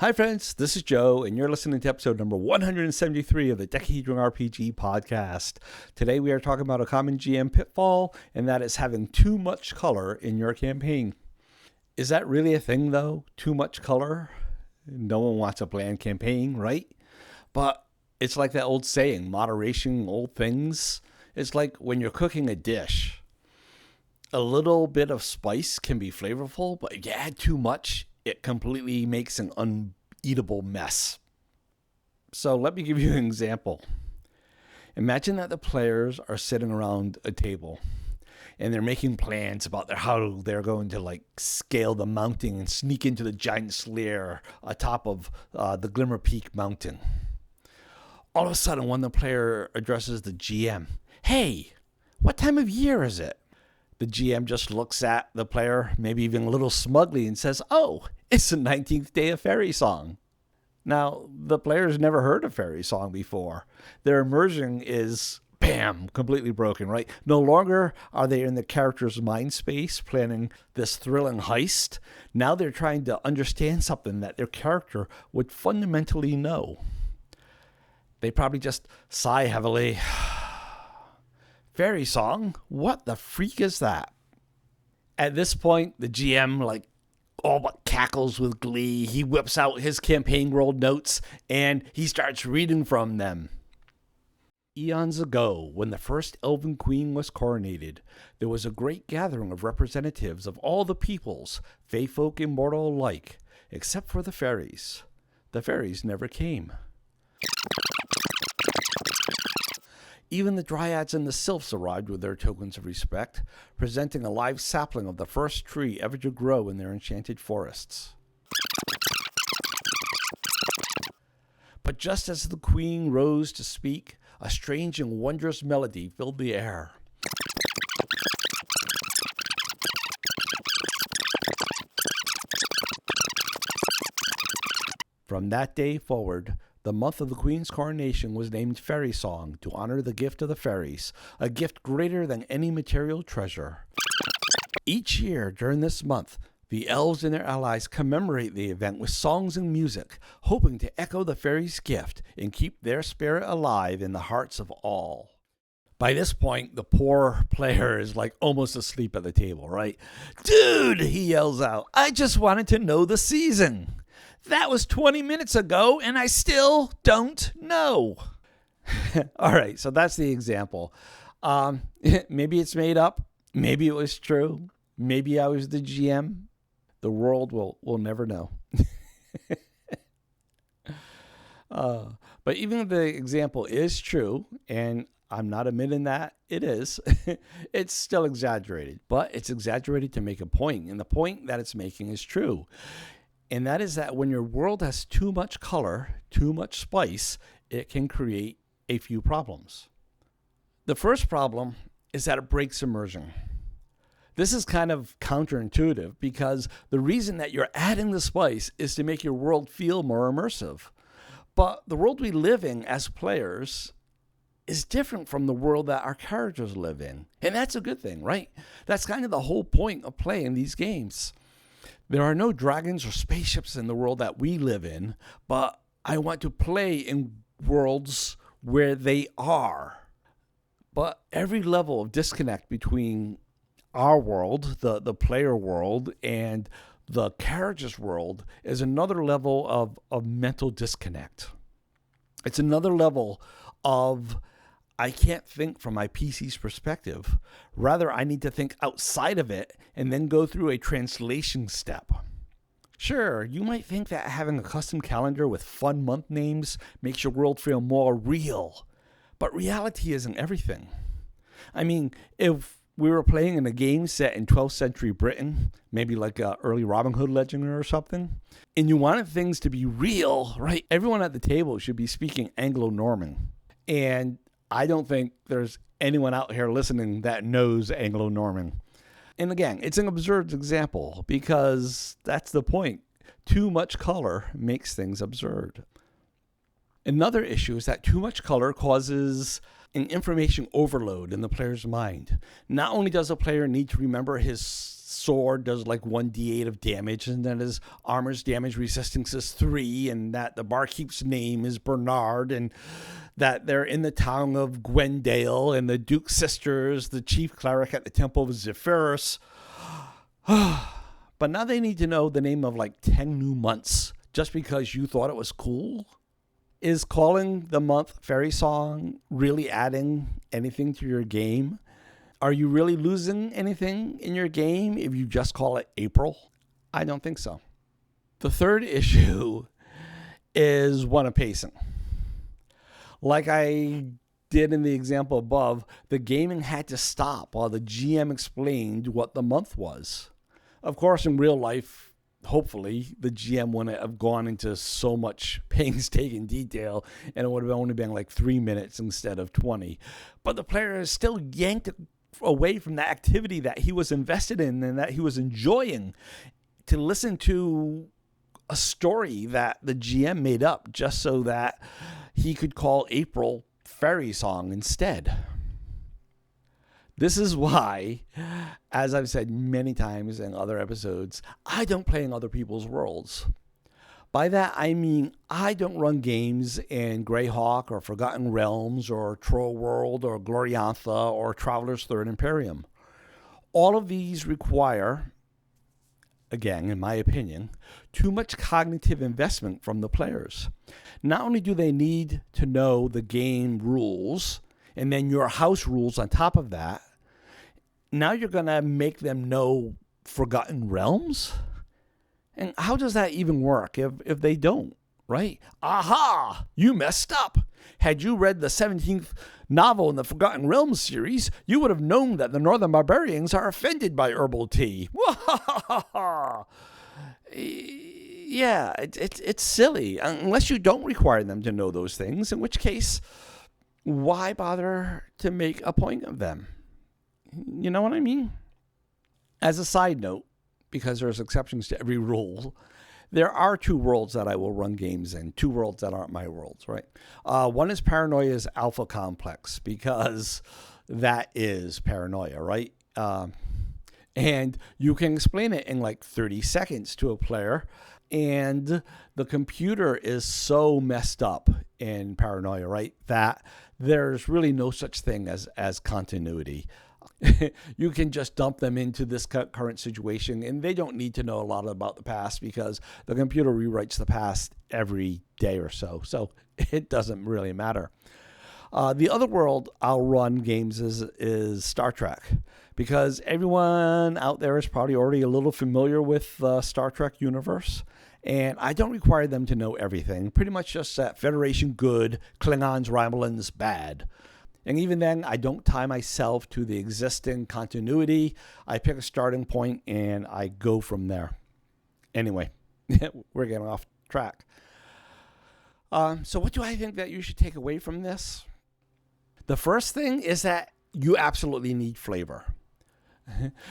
Hi friends, this is Joe, and you're listening to episode number 173 of the Dekahedron RPG podcast. Today we are talking about a common GM pitfall, and that is having too much color in your campaign. Is that really a thing though? Too much color? No one wants a bland campaign, right? But it's like that old saying, moderation in all things. It's like when you're cooking a dish. A little bit of spice can be flavorful, but if you add too much, it completely makes an uneatable mess. So let me give you an example. Imagine that the players are sitting around a table and they're making plans about how they're going to scale the mountain and sneak into the giant's lair atop of the Glimmer Peak mountain. All of a sudden, one of the player addresses the GM. Hey, what time of year is it? The GM just looks at the player, maybe even a little smugly, and says, oh, it's the 19th day of Fairy Song. Now, the player's never heard of Fairy Song before. Their immersion is, bam, completely broken, right? No longer are they in the character's mind space planning this thrilling heist. Now they're trying to understand something that their character would fundamentally know. They probably just sigh heavily. Fairy Song? What the freak is that? At this point, the GM all but cackles with glee. He whips out his campaign roll notes and he starts reading from them. Eons ago, when the first Elven Queen was coronated, there was a great gathering of representatives of all the peoples, fey folk and mortal alike, except for the fairies. The fairies never came. Even the dryads and the sylphs arrived with their tokens of respect, presenting a live sapling of the first tree ever to grow in their enchanted forests. But just as the queen rose to speak, a strange and wondrous melody filled the air. From that day forward, the month of the Queen's coronation was named Fairy Song to honor the gift of the fairies, a gift greater than any material treasure. Each year during this month, the elves and their allies commemorate the event with songs and music, hoping to echo the fairies' gift and keep their spirit alive in the hearts of all. By this point, the poor player is almost asleep at the table, right? Dude, he yells out, I just wanted to know the season. That was 20 minutes ago, and I still don't know. All right, so that's the example. Maybe it's made up. Maybe it was true. Maybe I was the GM. The world will never know. But even if the example is true, and I'm not admitting that it is, it's still exaggerated. But it's exaggerated to make a point, and the point that it's making is true. And that is that when your world has too much color, too much spice, it can create a few problems. The first problem is that it breaks immersion. This is kind of counterintuitive because the reason that you're adding the spice is to make your world feel more immersive. But the world we live in as players is different from the world that our characters live in. And that's a good thing, right? That's kind of the whole point of playing these games. There are no dragons or spaceships in the world that we live in, but I want to play in worlds where they are. But every level of disconnect between our world, the player world, and the character's world is another level of mental disconnect. It's another level of I can't think from my PC's perspective. Rather, I need to think outside of it and then go through a translation step. Sure, you might think that having a custom calendar with fun month names makes your world feel more real, but reality isn't everything. I mean, if we were playing in a game set in 12th century Britain, maybe like an early Robin Hood legend or something, and you wanted things to be real, right? Everyone at the table should be speaking Anglo-Norman. And I don't think there's anyone out here listening that knows Anglo-Norman. And again, it's an absurd example because that's the point. Too much color makes things absurd. Another issue is that too much color causes an information overload in the player's mind. Not only does the player need to remember his sword does like 1d8 of damage, and then his armor's damage resistance is 3, and that the barkeep's name is Bernard, and that they're in the town of Gwendale, and the Duke's sister's the chief cleric at the Temple of Zephyrus. But now they need to know the name of like 10 new months just because you thought it was cool? Is calling the month Fairy Song really adding anything to your game? Are you really losing anything in your game if you just call it April? I don't think so. The third issue is one of pacing. Like I did in the example above, the gaming had to stop while the GM explained what the month was. Of course, in real life, hopefully, the GM wouldn't have gone into so much painstaking detail, and it would have only been like 3 minutes instead of 20. But the player is still yanked away from the activity that he was invested in and that he was enjoying to listen to a story that the GM made up just so that he could call April Fairy Song instead. This is why, as I've said many times in other episodes, I don't play in other people's worlds. By that, I mean I don't run games in Greyhawk or Forgotten Realms or Troll World or Gloriantha or Traveler's Third Imperium. All of these require, again, in my opinion, too much cognitive investment from the players. Not only do they need to know the game rules and then your house rules on top of that, now you're going to make them know Forgotten Realms? And how does that even work if they don't, right? Aha! You messed up. Had you read the 17th novel in the Forgotten Realms series, you would have known that the Northern Barbarians are offended by herbal tea. Yeah, it's silly. Unless you don't require them to know those things, in which case, why bother to make a point of them? You know what I mean? As a side note, because there's exceptions to every rule, there are 2 worlds that I will run games in, 2 worlds that aren't my worlds, right? One is Paranoia's Alpha Complex, because that is paranoia, right? And you can explain it in like 30 seconds to a player, and the computer is so messed up in Paranoia, right, that there's really no such thing as continuity. You can just dump them into this current situation, and they don't need to know a lot about the past because the computer rewrites the past every day or so. So it doesn't really matter. The other world I'll run games is Star Trek, because everyone out there is probably already a little familiar with the Star Trek universe. And I don't require them to know everything. Pretty much just that Federation good, Klingons, Romulans bad. And even then, I don't tie myself to the existing continuity. I pick a starting point and I go from there. Anyway, we're getting off track. So what do I think that you should take away from this? The first thing is that you absolutely need flavor.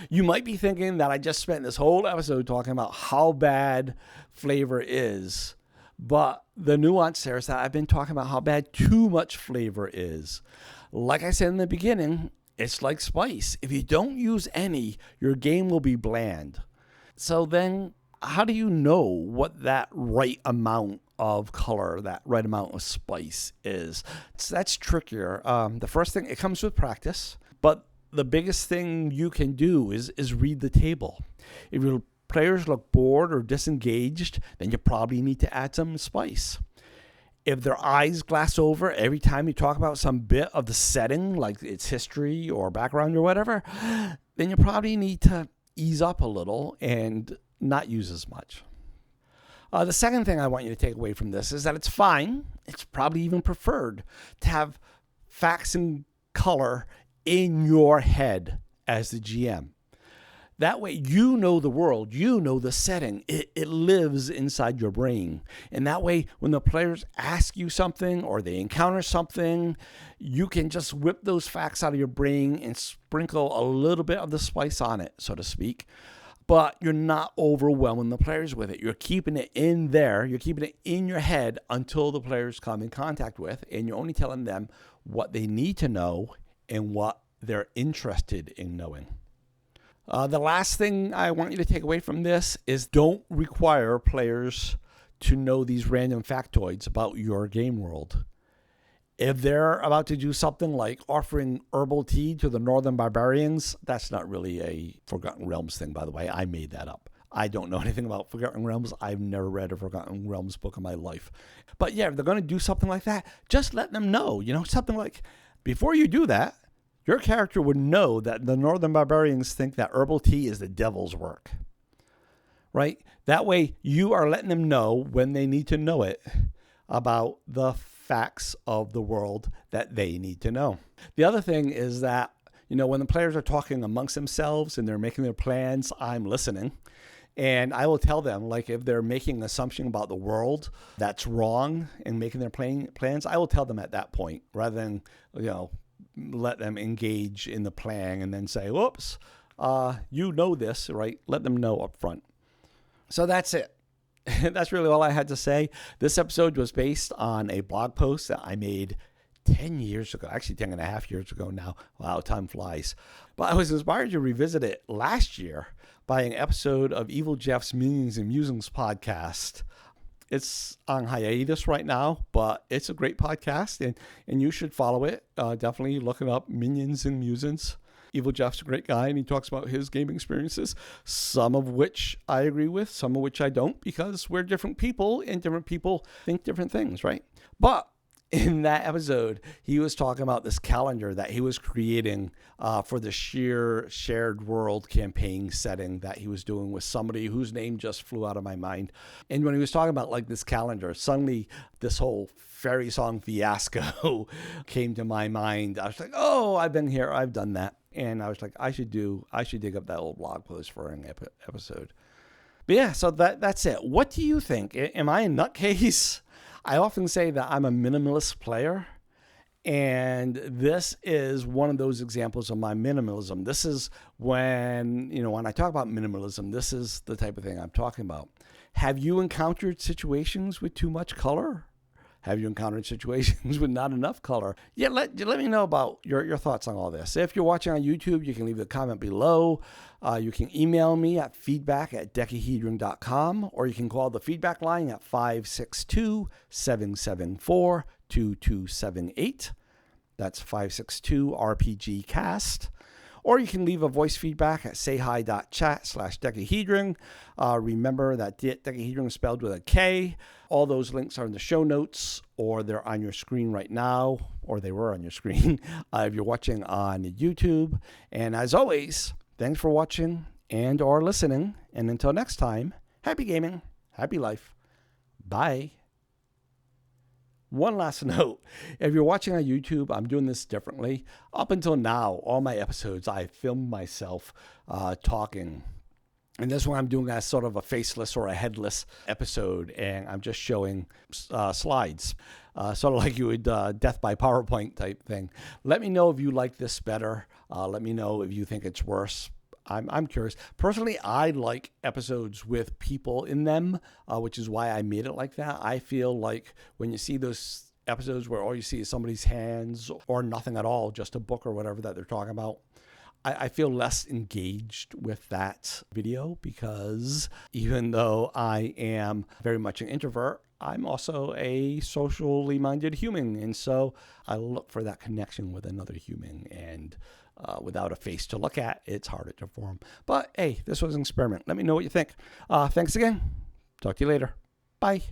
You might be thinking that I just spent this whole episode talking about how bad flavor is. But the nuance there is that I've been talking about how bad too much flavor is. Like I said in the beginning, it's like spice. If you don't use any, your game will be bland. So then how do you know what that right amount of color, that right amount of spice is? So that's trickier. The first thing, it comes with practice. But the biggest thing you can do is read the table. If your players look bored or disengaged, then you probably need to add some spice. If their eyes glass over every time you talk about some bit of the setting, like its history or background or whatever, then you probably need to ease up a little and not use as much. The second thing I want you to take away from this is that it's fine, it's probably even preferred, to have facts and color in your head as the GM. That way you know the world, you know the setting, it lives inside your brain. And that way when the players ask you something or they encounter something, you can just whip those facts out of your brain and sprinkle a little bit of the spice on it, so to speak. But you're not overwhelming the players with it. You're keeping it in there, you're keeping it in your head until the players come in contact with, and you're only telling them what they need to know and what they're interested in knowing. The last thing I want you to take away from this is don't require players to know these random factoids about your game world. If they're about to do something like offering herbal tea to the Northern Barbarians, that's not really a Forgotten Realms thing, by the way. I made that up. I don't know anything about Forgotten Realms. I've never read a Forgotten Realms book in my life. But yeah, if they're going to do something like that, just let them know. Something like, before you do that, your character would know that the Northern Barbarians think that herbal tea is the devil's work, right? That way you are letting them know when they need to know it about the facts of the world that they need to know. The other thing is that, when the players are talking amongst themselves and they're making their plans, I'm listening. And I will tell them, like, if they're making an assumption about the world that's wrong and making their plans, I will tell them at that point rather than, let them engage in the plan and then say, whoops, this, right? Let them know up front. So that's it. That's really all I had to say. This episode was based on a blog post that I made 10 years ago, actually 10 and a half years ago now. Wow, time flies. But I was inspired to revisit it last year by an episode of Evil Jeff's Meanings and Musings podcast. It's on hiatus right now, but it's a great podcast, and you should follow it. Definitely look it up, Minions and Musings. Evil Jeff's a great guy, and he talks about his gaming experiences, some of which I agree with, some of which I don't, because we're different people, and different people think different things, right? But in that episode, he was talking about this calendar that he was creating for the shared world campaign setting that he was doing with somebody whose name just flew out of my mind. And when he was talking about like this calendar, suddenly this whole fairy song fiasco came to my mind. I was like, oh, I've been here, I've done that. And I was like, I should dig up that old blog post for an episode. But yeah, so that's it. What do you think? Am I a nutcase? I often say that I'm a minimalist player, and this is one of those examples of my minimalism. This is when I talk about minimalism, this is the type of thing I'm talking about. Have you encountered situations with too much color? Have you encountered situations with not enough color? Yeah, let me know about your thoughts on all this. If you're watching on YouTube, you can leave a comment below. You can email me at feedback@dekahedron.com, or you can call the feedback line at 562-774-2278. That's 562-RPG-CAST. Or you can leave a voice feedback at sayhi.chat/dekahedron. Remember that dekahedron is spelled with a K. All those links are in the show notes, or they're on your screen right now, or they were on your screen if you're watching on YouTube. And as always, thanks for watching and or listening. And until next time, happy gaming, happy life. Bye. One last note, if you're watching on YouTube, I'm doing this differently. Up until now, all my episodes, I filmed myself talking. And this one I'm doing as sort of a faceless or a headless episode, and I'm just showing slides, sort of like you would death by PowerPoint type thing. Let me know if you like this better. Let me know if you think it's worse. I'm curious. Personally, I like episodes with people in them, which is why I made it like that. I feel like when you see those episodes where all you see is somebody's hands or nothing at all, just a book or whatever that they're talking about, I feel less engaged with that video, because even though I am very much an introvert, I'm also a socially minded human. And so I look for that connection with another human, and without a face to look at, it's harder to form. But hey, this was an experiment. Let me know what you think. Thanks again. Talk to you later. Bye.